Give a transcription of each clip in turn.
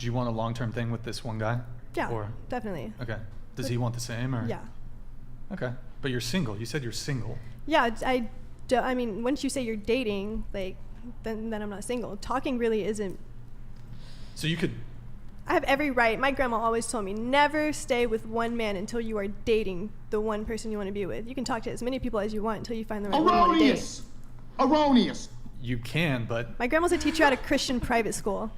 Do you want a long-term thing with this one guy? Yeah, Or, definitely. okay. Does he want the same, or? Yeah. Okay. But you're single. You said you're single. Yeah, I mean, once you say you're dating, like, then I'm not single. Talking really isn't. So you could. I have every right. My grandma always told me, never stay with one man until you are dating the one person you want to be with. You can talk to as many people as you want until you find the right one you want to date. Erroneous. You can, but. My grandma was a teacher at a Christian private school.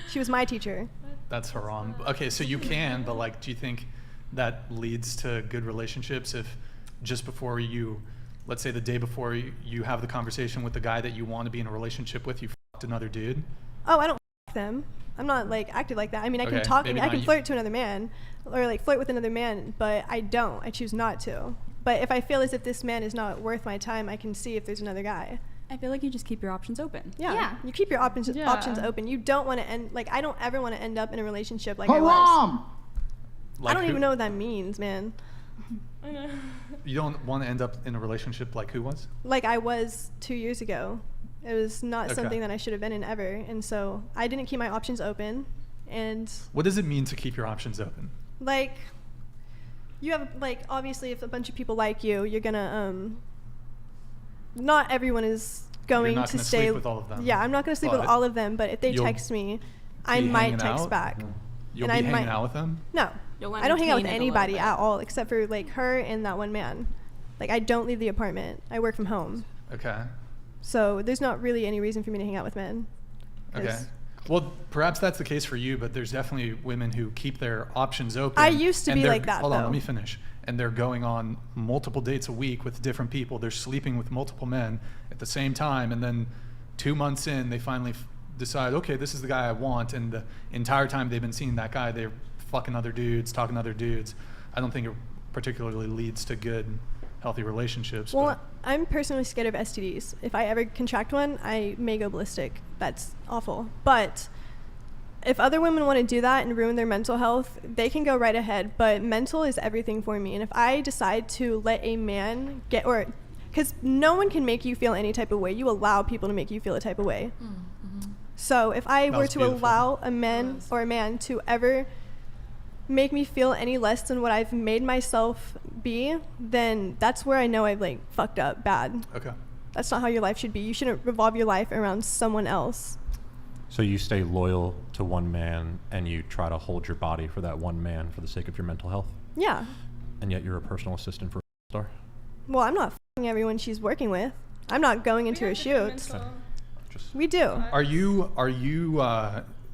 She was my teacher. That's haram. Okay, so you can, but like, do you think that leads to good relationships if just before you, let's say the day before you have the conversation with the guy that you want to be in a relationship with, you fucked another dude? Oh, I don't f them. I'm not like active like that. I mean, I can talk. I can flirt to another man, or like flirt with another man, but I don't. I choose not to. But if I feel as if this man is not worth my time, I can see if there's another guy. I feel like you just keep your options open. Yeah. You keep your options open. You don't want to end, like, I don't ever want to end up in a relationship like Haram! I was. Like I don't even know what that means, man. I know. You don't want to end up in a relationship like who was? Like I was 2 years ago. It was not something that I should have been in ever. And so I didn't keep my options open. And what does it mean to keep your options open? Like, you have, like, obviously if a bunch of people like you, you're going to, not everyone is going to stay. Sleep with all of them. Yeah, I'm not going to sleep with all of them, but if they text me, I might text back. You'll be hanging out with them? No. I don't hang out with anybody at all except for like her and that one man. Like, I don't leave the apartment. I work from home. Okay. So there's not really any reason for me to hang out with men. Okay. Well, perhaps that's the case for you, but there's definitely women who keep their options open. I used to be like that, Hold on, though. let me finish. And they're going on multiple dates a week with different people. They're sleeping with multiple men at the same time. And then 2 months in, they finally decide, okay, this is the guy I want. And the entire time they've been seeing that guy, they're fucking other dudes, talking to other dudes. I don't think it particularly leads to good, healthy relationships. Well, I'm personally scared of STDs. If I ever contract one, I may go ballistic. That's awful. But if other women want to do that and ruin their mental health, they can go right ahead. But mental is everything for me. And if I decide to let a man get, or, because no one can make you feel any type of way. You allow people to make you feel a type of way. Mm-hmm. So if I were to allow a man or a man to ever make me feel any less than what I've made myself be, then that's where I know I've like fucked up bad. Okay. That's not how your life should be. You shouldn't revolve your life around someone else. So you stay loyal to one man and you try to hold your body for that one man for the sake of your mental health? Yeah. And yet you're a personal assistant for a star? Well, I'm not f***ing everyone she's working with. I'm not going into her shoots. We do. Are you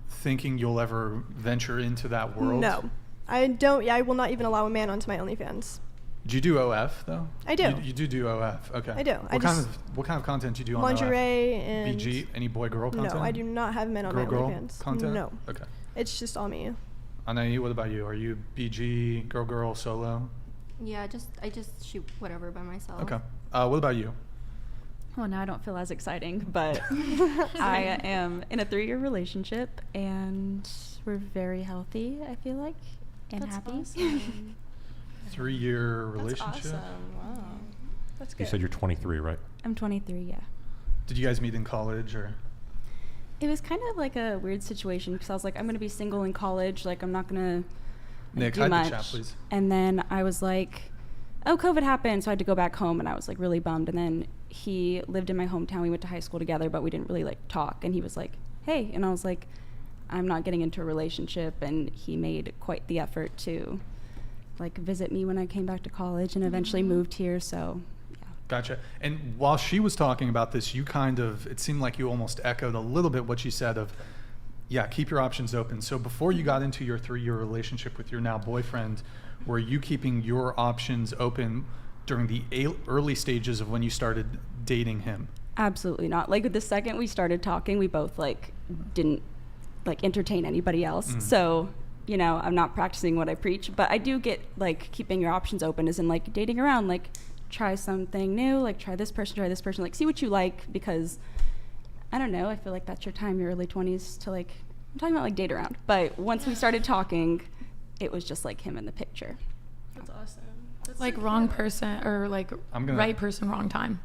thinking you'll ever venture into that world? No. I don't. Yeah, I will not even allow a man onto my OnlyFans. Do you do OF though? I do. You do OF. Okay. I do. What kind of content do you do on lingerie OF? and BG? Any boy-girl content? No, I do not have men on my OnlyFans. Content? No. Okay. It's just all me. Anaí, what about you? Are you BG, girl, solo? Yeah, I just shoot whatever by myself. Okay. What about you? Well, now I don't feel as exciting, but I am in a 3-year relationship and we're very healthy, I feel like, and That's happy. Awesome. 3-year relationship? That's awesome. Wow. That's good. You said you're 23, right? I'm 23, yeah. Did you guys meet in college or? It was kind of like a weird situation because I was like, I'm going to be single in college. Like, I'm not going to Nick, do hide much. the chat, please. And then I was like, oh, COVID happened. So I had to go back home and I was like really bummed. And then he lived in my hometown. We went to high school together, but we didn't really like talk. And he was like, hey. And I was like, I'm not getting into a relationship. And he made quite the effort to like visit me when I came back to college and eventually moved here. So yeah. Gotcha. And while she was talking about this, you kind of, it seemed like you almost echoed a little bit what she said of, yeah, keep your options open. So before you got into your 3-year relationship with your now boyfriend, were you keeping your options open during the early stages of when you started dating him? Absolutely not. Like the second we started talking, we both like didn't like entertain anybody else. So, you know, I'm not practicing what I preach, but I do get like keeping your options open as in like dating around, like try something new, like try this person, like see what you like, because I don't know, I feel like that's your time, your early 20s to like, I'm talking about like date around. But once we started talking, it was just like him in the picture. That's awesome. That's Like wrong person or like right person, wrong time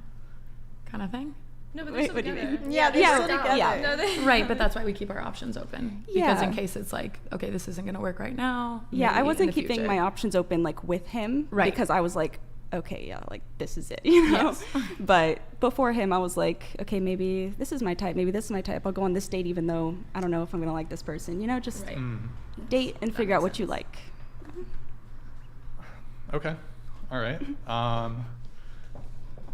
kind of thing. No, but they're Wait, still what do you together. mean? Yeah, they're Yeah, still yeah. together. No, they Right, but that's why we keep our options open. Because Yeah. in case it's like, okay, this isn't going to work right now. Yeah, maybe I in wasn't the keeping future. my options open like with him, Right. because I was like, okay, yeah, like this is it, you know. Yes. But before him, I was like, okay, maybe this is my type, maybe this is my type. I'll go on this date even though I don't know if I'm gonna like this person, you know. Just Right. date and That figure out makes what you sense. like. Okay. All right.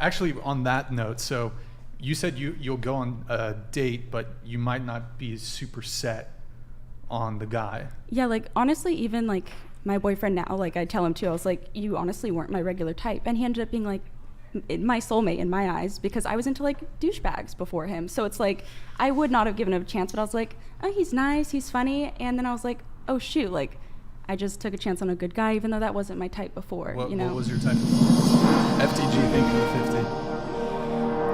Actually, on that note, so you said you'll go on a date, but you might not be super set on the guy. Yeah, like honestly, even like my boyfriend now, like I tell him too, I was like, you honestly weren't my regular type, and he ended up being like my soulmate in my eyes because I was into like douchebags before him. So it's like I would not have given him a chance, but I was like, oh, he's nice, he's funny, and then I was like, oh shoot, like I just took a chance on a good guy, even though that wasn't my type before. What, you know, what was your type of FTG thinking of 50?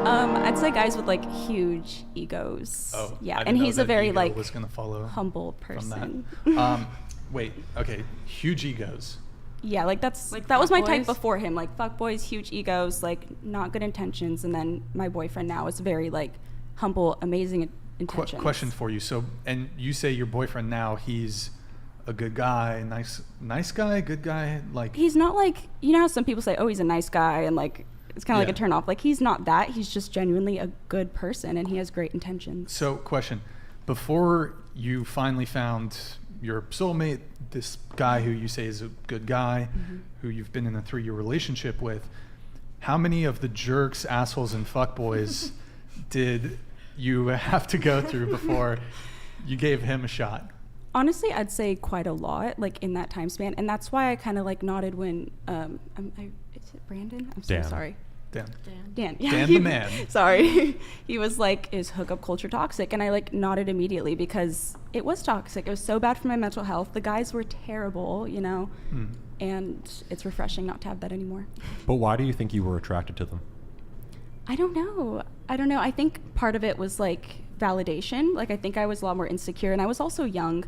I'd say guys with like huge egos. Oh, yeah, I didn't and know he's a that very ego like was gonna follow humble from person. that. Wait, okay, huge egos. Yeah, like Like that was my type fuckboys? before him. Like fuckboys, huge egos, like not good intentions. And then my boyfriend now is very like humble, amazing intentions. Question for you. So, and you say your boyfriend now, he's a good guy, nice guy, good guy, like. He's not like, you know how some people say, oh, he's a nice guy, and like it's kind of Yeah. like a turn off. Like he's not that. He's just genuinely a good person, and he has great intentions. So, question: before you finally found your soulmate, this guy who you say is a good guy, who you've been in a 3-year relationship with, how many of the jerks, assholes, and fuckboys did you have to go through before you gave him a shot? Honestly, I'd say quite a lot, like in that time span, and that's why I kind of like nodded when is it Brandon? I'm so Dan. sorry. Dan. Dan. Yeah, Dan the man. Sorry. He was like, is hookup culture toxic? And I like nodded immediately because it was toxic. It was so bad for my mental health. The guys were terrible, you know, and it's refreshing not to have that anymore. But why do you think you were attracted to them? I don't know. I think part of it was like validation. Like I think I was a lot more insecure, and I was also young.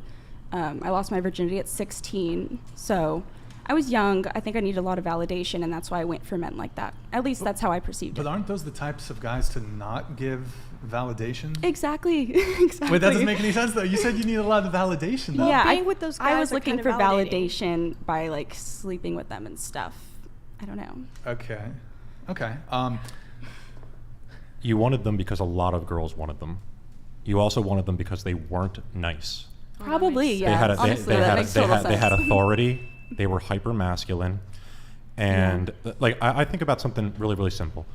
I lost my virginity at 16, so I was young. I think I needed a lot of validation, and that's why I went for men like that. At least that's how I perceived But it. aren't those the types of guys to not give validation? Exactly. Exactly. Wait, that doesn't make any sense though. You said you need a lot of validation though. Well, yeah, being with those I guys was are looking kind for of validating. validation by like sleeping with them and stuff. I don't know. Okay. Okay. You wanted them because a lot of girls wanted them. You also wanted them because they weren't nice. Probably, makes yeah. They had Honestly, they that had makes they total had, they had sense. authority. They were hyper masculine, and like I think about something really really simple.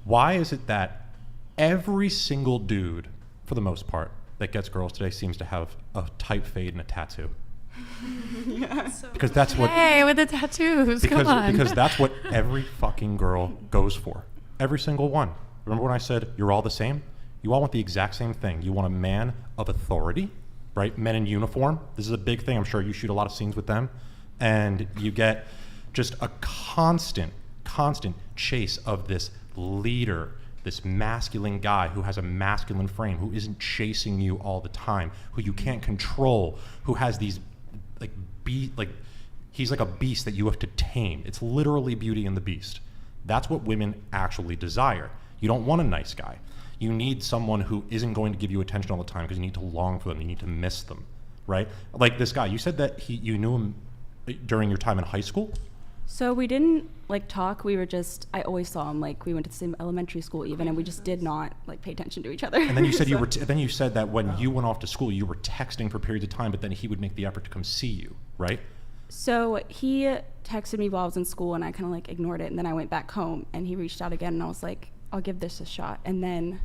Why is it that every single dude, for the most part, that gets girls today seems to have a tight fade and a tattoo? Because that's what Hey, with the tattoos, come on. because that's what every fucking girl goes for. Every single one. Remember when I said you're all the same? You all want the exact same thing. You want a man of authority, right? Men in uniform. This is a big thing. I'm sure you shoot a lot of scenes with them. And you get just a constant chase of this leader, this masculine guy who has a masculine frame, who isn't chasing you all the time, who you can't control, who has these he's like a beast that you have to tame. It's literally Beauty and the Beast. That's what women actually desire. You don't want a nice guy. You need someone who isn't going to give you attention all the time because you need to long for them. You need to miss them, right? Like this guy, you said that you knew him during your time in high school? So we didn't like talk. We were just, I always saw him, like we went to the same elementary school even, and we just did not like pay attention to each other. And then you said So- then you said that when you went off to school, you were texting for periods of time, but then he would make the effort to come see you, right? So he texted me while I was in school, and I kind of like ignored it. And then I went back home, and he reached out again, and I was like, I'll give this a shot. And then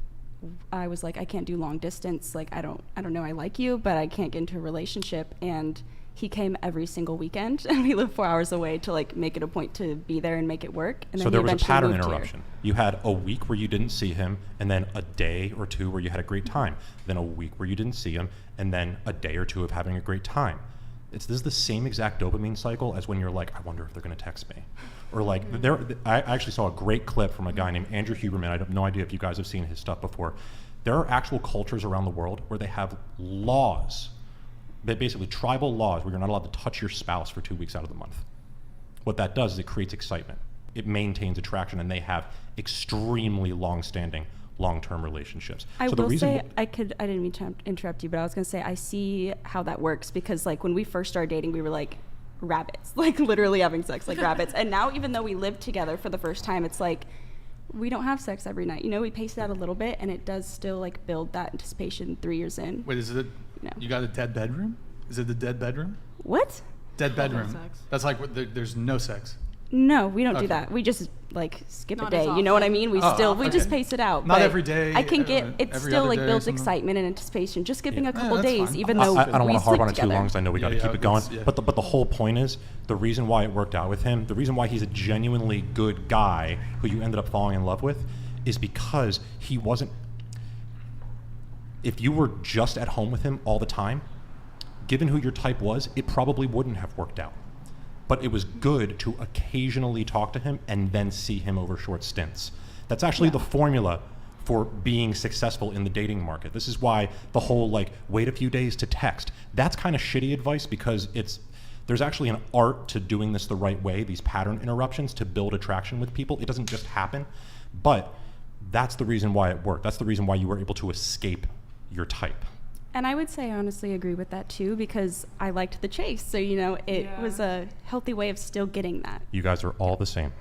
I was like, I can't do long distance. Like I don't know, I like you, but I can't get into a relationship. And he came every single weekend, and we lived 4 hours away to like make it a point to be there and make it work. And then So there he was a eventually pattern moved here. interruption. You had a week where you didn't see him, and then a day or two where you had a great time. Then a week where you didn't see him, and then a day or two of having a great time. This is the same exact dopamine cycle as when you're like, I wonder if they're going to text me. Or like, I actually saw a great clip from a guy named Andrew Huberman. I have no idea if you guys have seen his stuff before. There are actual cultures around the world where they have laws, basically tribal laws, where you're not allowed to touch your spouse for 2 weeks out of the month. What that does is it creates excitement. It maintains attraction, and they have extremely long-standing long-term relationships. I so the will reason say I didn't mean to interrupt you, but I was going to say I see how that works because like when we first started dating, we were like rabbits, like literally having sex like rabbits. And now even though we live together for the first time, it's like we don't have sex every night. You know, we pace it out a little bit and it does still like build that anticipation 3 years in. Wait, is it? No. You got a dead bedroom? Is it the dead bedroom? What? Dead bedroom. sex. That's like there's no sex. No, we don't Okay. do that. We just like skip Not a as day. You know what I often. mean? We Oh, we just okay. pace it out. Not but every day, I can get it every still other like day or builds something? excitement and anticipation. Just skipping Yeah. a couple Yeah, that's days, fine. even I though don't want we to harp sleep on it too together. long because I know we got to Yeah, keep it going. yeah. But the whole point is the reason why it worked out with him, the reason why he's a genuinely good guy who you ended up falling in love with, is because he wasn't. If you were just at home with him all the time, given who your type was, it probably wouldn't have worked out. But it was good to occasionally talk to him and then see him over short stints. That's actually the formula for being successful in the dating market. This is why the whole like wait a few days to text, that's kind of shitty advice because there's actually an art to doing this the right way, these pattern interruptions to build attraction with people. It doesn't just happen, but that's the reason why it worked. That's the reason why you were able to escape your type. And I would say I honestly agree with that too because I liked the chase. So, you know, it Yeah. was a healthy way of still getting that. You guys are all the same.